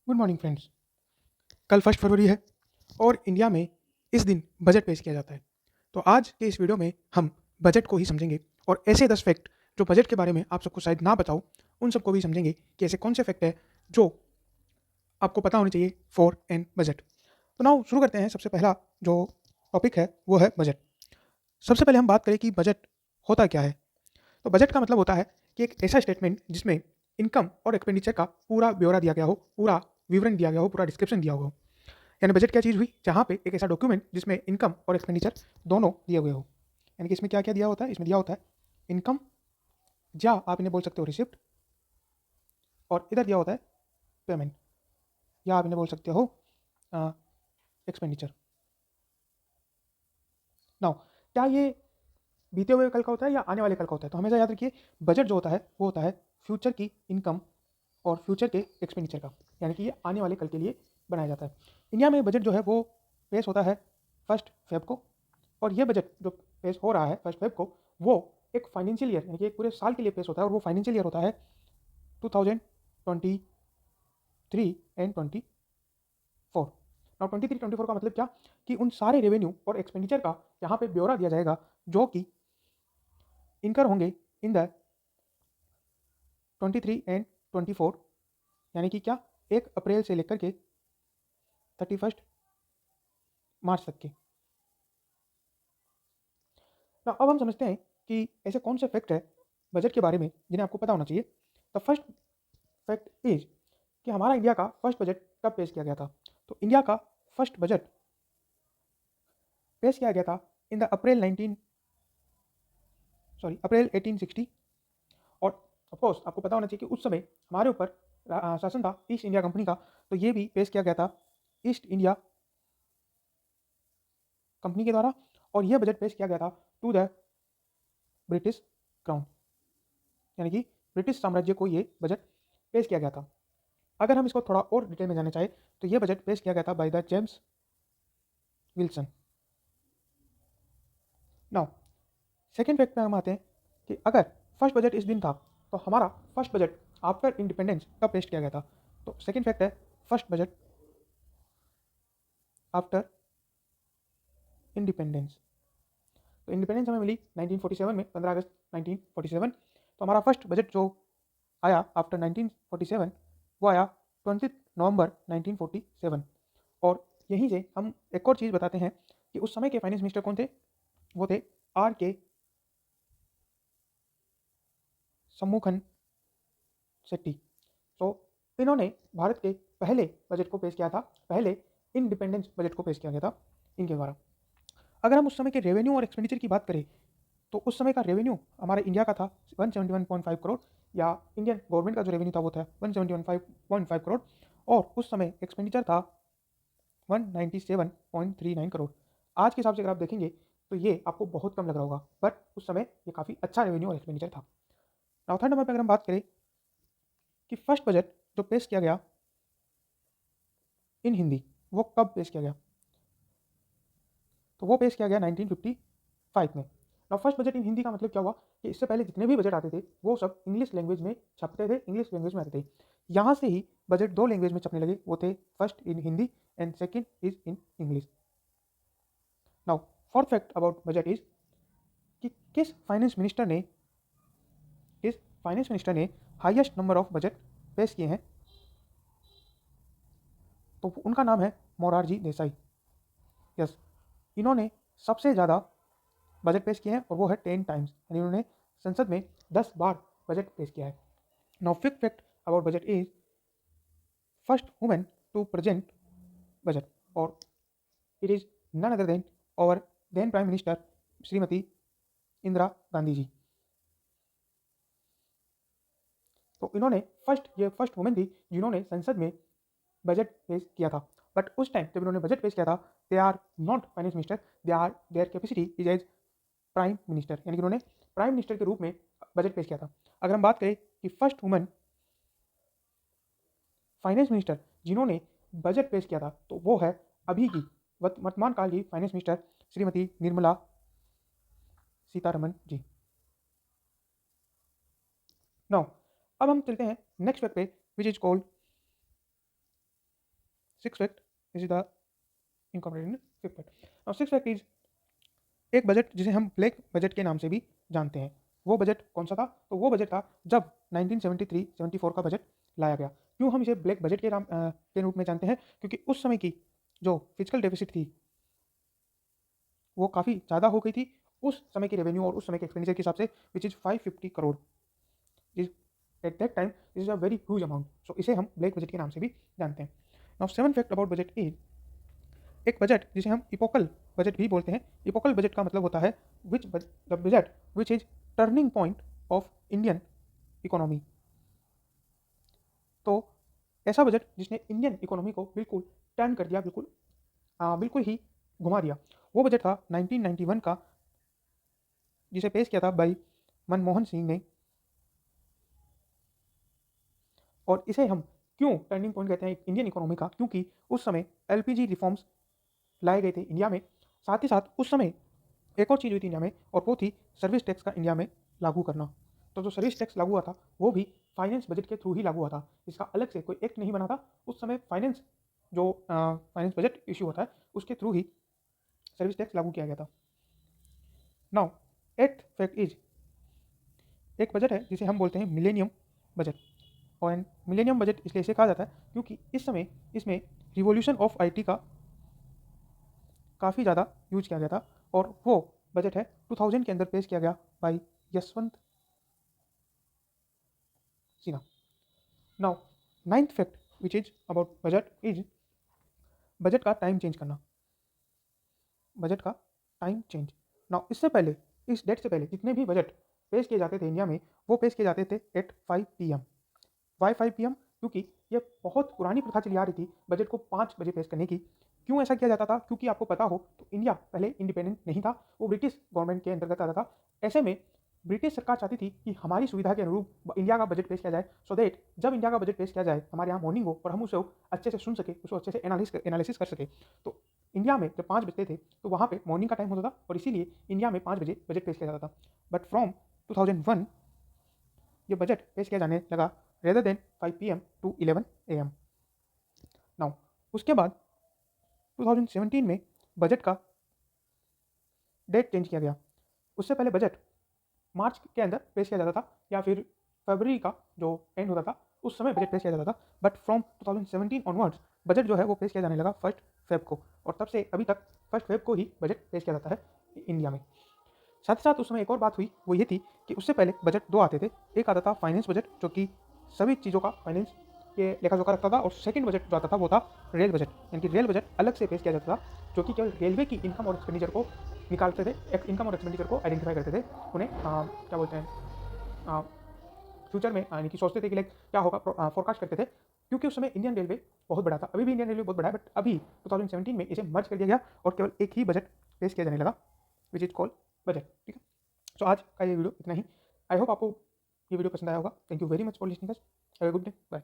Good morning friends. कल 1 फरवरी है और इंडिया में इस दिन बजट पेश किया जाता है। तो आज के इस वीडियो में हम बजट को ही समझेंगे और ऐसे 10 फैक्ट जो बजट के बारे में आप सबको शायद ना बताओ, उन सबको भी समझेंगे कि ऐसे कौन से फैक्ट है जो आपको पता होने चाहिए फॉर एन बजट। तो नाउ शुरू करते हैं। सबसे पहला जो टॉपिक है वो है बजट। सबसे पहले हम बात करें कि बजट होता क्या है। तो बजट का मतलब होता है कि एक ऐसा स्टेटमेंट जिसमें इनकम और एक्सपेंडिचर का पूरा ब्यौरा दिया गया हो, पूरा विवरण दिया गया हो, पूरा डिस्क्रिप्शन दिया हुआ हो। यानी बजट क्या चीज़ हुई, जहाँ पे एक ऐसा डॉक्यूमेंट जिसमें इनकम और एक्सपेंडिचर दोनों दिए हुए हो। यानी कि इसमें क्या क्या दिया होता है, इसमें दिया होता है इनकम, या आप इन्हें बोल सकते हो रिसिप्ट, और इधर दिया होता है पेमेंट, या आप इन्हें बोल सकते हो एक्सपेंडिचर। नाउ क्या ये बीते हुए कल का होता है या आने वाले कल का होता है? तो हमेशा याद रखिए, बजट जो होता है वो होता है फ्यूचर की इनकम और फ्यूचर के एक्सपेंडिचर का। यानी कि ये आने वाले कल के लिए बनाया जाता है। इंडिया में बजट जो है वो पेश होता है 1 फेब को, और ये बजट जो पेश हो रहा है 1 फेब को, वो एक फाइनेंशियल ईयर यानी कि एक पूरे साल के लिए पेश होता है, और वो फाइनेंशियल ईयर होता है 2023 एंड 24। नाउ 23-24 का मतलब क्या, कि उन सारे रेवेन्यू और एक्सपेंडिचर का यहाँ पे ब्यौरा दिया जाएगा जो कि इनकर होंगे इन द 23 एंड 24। यानी कि क्या, 1 अप्रैल से लेकर के 31 मार्च तक के। तो अब हम समझते हैं कि ऐसे कौन से फैक्ट है बजट के बारे में जिन्हें आपको पता होना चाहिए। द फर्स्ट फैक्ट इज कि हमारा इंडिया का फर्स्ट बजट कब पेश किया गया था। तो इंडिया का फर्स्ट बजट पेश किया गया था इन द अप्रैल 1860। और सपोज आपको पता होना चाहिए कि उस समय हमारे ऊपर शासन था ईस्ट इंडिया कंपनी का, तो ये भी पेश किया गया था ईस्ट इंडिया कंपनी के द्वारा, और यह बजट पेश किया गया था टू द ब्रिटिश क्राउन। यानी कि ब्रिटिश साम्राज्य को ये बजट पेश किया गया था। अगर हम इसको थोड़ा और डिटेल में जानना चाहें तो यह बजट पेश किया गया था by the James Wilson. Now second fact में हम आते हैं कि अगर फर्स्ट बजट इस दिन था, तो हमारा फर्स्ट बजट आफ्टर इंडिपेंडेंस कब पेश किया गया था। तो सेकेंड फैक्ट है फर्स्ट बजट आफ्टर इंडिपेंडेंस। तो इंडिपेंडेंस हमें मिली 1947 में, 15 अगस्त 1947। तो हमारा फर्स्ट बजट जो आया आफ्टर 1947 वो आया 20 नवंबर 1947। और यहीं से हम एक और चीज़ बताते हैं कि उस समय के फाइनेंस मिनिस्टर कौन थे। वो थे R. K. सम्मुखन शेट्टी। तो इन्होंने भारत के पहले बजट को पेश किया था, पहले इंडिपेंडेंस बजट को पेश किया गया था इनके द्वारा। अगर हम उस समय के रेवेन्यू और एक्सपेंडिचर की बात करें, तो उस समय का रेवेन्यू हमारे इंडिया का था 171.5 करोड़, या इंडियन गवर्नमेंट का जो रेवेन्यू था वो था 171.5 करोड़, और उस समय एक्सपेंडिचर था 197.39 करोड़। आज के हिसाब से अगर आप देखेंगे तो ये आपको बहुत कम लग रहा होगा, बट उस समय ये काफ़ी अच्छा रेवेन्यू और एक्सपेंडिचर था। नाउ थर्ड नंबर पर अगर हम बात करें कि फर्स्ट बजट जो पेश किया गया इन हिंदी, वो कब पेश किया गया। तो वो पेश किया गया 1955 में। Now first budget in Hindi का मतलब क्या हुआ कि इससे पहले जितने भी बजट आते थे वो सब इंग्लिश लैंग्वेज में छपते थे, इंग्लिश लैंग्वेज में आते थे। यहाँ से ही बजट दो लैंग्वेज में छपने लगे, वो थे first in Hindi and second is in English. Now fourth fact about budget is कि किस फाइनेंस मिनिस्टर ने हाईएस्ट नंबर ऑफ बजट पेश किए हैं। तो उनका नाम है मोरारजी देसाई। यस, इन्होंने सबसे ज़्यादा बजट पेश किए हैं, और वो है 10 टाइम्स, यानी उन्होंने संसद में 10 बार बजट पेश किया है। Now fifth fact about budget is first women to present budget, और it is none other than और then prime minister Shrimati Indira Gandhi ji. तो इन्होंने ये फर्स्ट वुमेन थी जिन्होंने संसद में बजट पेश किया था। बट उस टाइम जब इन्होंने बजट पेश किया था, they are not finance minister, they are their capacity is as prime minister, यानी कि उन्होंने प्राइम मिनिस्टर के रूप में बजट पेश किया था। अगर हम बात करें कि फर्स्ट वुमन फाइनेंस मिनिस्टर जिन्होंने बजट पेश किया था, तो वो है अभी की वर्तमान काल की फाइनेंस मिनिस्टर श्रीमती निर्मला सीतारमन जी। नाउ अब हम चलते हैं नेक्स्ट फैक्ट पे, which is called six fact is the incorporated in fifth fact. और सिक्स फैक्ट इज एक बजट जिसे हम ब्लैक बजट के नाम से भी जानते हैं। वो बजट कौन सा था? तो वो बजट था जब 1973-74 का बजट लाया गया। क्यों हम इसे ब्लैक बजट के रूप में जानते हैं? क्योंकि उस समय की जो फिजिकल डेफिसिट थी वो काफ़ी ज़्यादा हो गई थी उस समय की रेवेन्यू और उस समय के एक्सपेंडिचर के हिसाब से, which is 550 crore. Is at that time this is a very huge amount, so इसे हम ब्लैक बजट के नाम से भी जानते हैं। Now seven fact about budget is एक बजट जिसे हम इपोकल बजट भी बोलते हैं। इपोकल बजट का मतलब होता है which the budget which is turning point of Indian economy. तो ऐसा बजट जिसने इंडियन इकोनॉमी को बिल्कुल टर्न कर दिया, बिल्कुल ही घुमा दिया, वो बजट था 1991 का, जिसे पेश किया था भाई मनमोहन सिंह ने। और इसे हम क्यों टर्निंग पॉइंट कहते हैं इंडियन इकोनॉमी का? क्योंकि उस समय एलपीजी रिफॉर्म्स लाए गए थे इंडिया में। साथ ही साथ उस समय एक और चीज़ हुई थी इंडिया में, और वो थी सर्विस टैक्स का इंडिया में लागू करना। तो जो सर्विस टैक्स लागू हुआ था वो भी फाइनेंस बजट के थ्रू ही लागू हुआ था। इसका अलग से कोई एक्ट नहीं बना था। उस समय फाइनेंस बजट इशू होता है उसके थ्रू ही सर्विस टैक्स लागू किया गया था। नाउ एट्थ फैक्ट इज एक बजट है जिसे हम बोलते हैं मिलेनियम बजट। और मिलेनियम बजट इसलिए इसे कहा जाता है क्योंकि इस समय इसमें रिवॉल्यूशन ऑफ आईटी का काफ़ी ज़्यादा यूज किया गया था। और वो बजट है 2000 के अंदर पेश किया गया by Yashwant Sinha. Now ninth fact which is about budget is budget का टाइम चेंज करना। बजट का टाइम चेंज। नाउ इससे पहले, इस डेट से पहले जितने भी बजट पेश किए जाते थे इंडिया में, वो पेश किए जाते थे एट 5 PM। Y 5 PM? क्योंकि ये बहुत पुरानी प्रथा चली आ रही थी बजट को 5 बजे पेश करने की। क्यों ऐसा किया जाता था? क्योंकि आपको पता हो तो इंडिया पहले इंडिपेंडेंट नहीं था, वो ब्रिटिश गवर्नमेंट के अंतर्गत आता था। ऐसे में ब्रिटिश सरकार चाहती थी कि हमारी सुविधा के अनुरूप इंडिया का बजट पेश किया जाए, सो दैट जब इंडिया का बजट पेश किया जाए हमारे यहाँ मॉर्निंग हो और हम उसे अच्छे से सुन सके, उसको अच्छे से एनालिसिस कर सके। तो इंडिया में जब 5 बजते थे तो वहाँ पे मॉर्निंग का टाइम होता था, और इसीलिए इंडिया में 5 बजे बजट पेश किया जाता था। बट फ्रॉम 2001 ये बजट पेश किया जाने लगा rather than 5 PM to 11 AM। Now उसके बाद 2017 में बजट का डेट चेंज किया गया। उससे पहले बजट मार्च के अंदर पेश किया जाता था, या फिर फरवरी का जो एंड होता था उस समय बजट पेश किया जाता था। बट फ्रॉम 2017 ऑनवर्ड्स बजट जो है वो पेश किया जाने लगा 1 फेब को, और तब से अभी तक 1 फेब को ही बजट पेश किया जाता है इंडिया में। साथ ही साथ उस समय एक और बात हुई, वो ये थी कि उससे पहले बजट दो आते थे। एक आता था फाइनेंस बजट, जो कि सभी चीज़ों का फाइनेंस के लेखा जोखा रखता था, और सेकंड बजट जो आता था वो था रेल बजट। यानी कि रेल बजट अलग से पेश किया जाता था, जो कि केवल रेलवे की इनकम और एक्सपेंडिचर को निकालते थे, इनकम और एक्सपेंडिचर को आइडेंटिफाई करते थे। उन्हें क्या बोलते हैं, फ्यूचर में यानी कि सोचते थे कि लाइक क्या होगा, फोरकास्ट करते थे। क्योंकि उस समय इंडियन रेलवे बहुत बड़ा था, अभी भी इंडियन रेलवे बहुत बड़ा है, बट अभी 2017 में इसे मर्ज कर दिया गया और केवल एक ही बजट पेश किया जाने लगा, विच इज कॉल्ड बजट। ठीक है, सो आज का ये वीडियो इतना ही। आई होप आपको ये वीडियो पसंद आया होगा। Thank you very much for listening us. Have a good day, bye.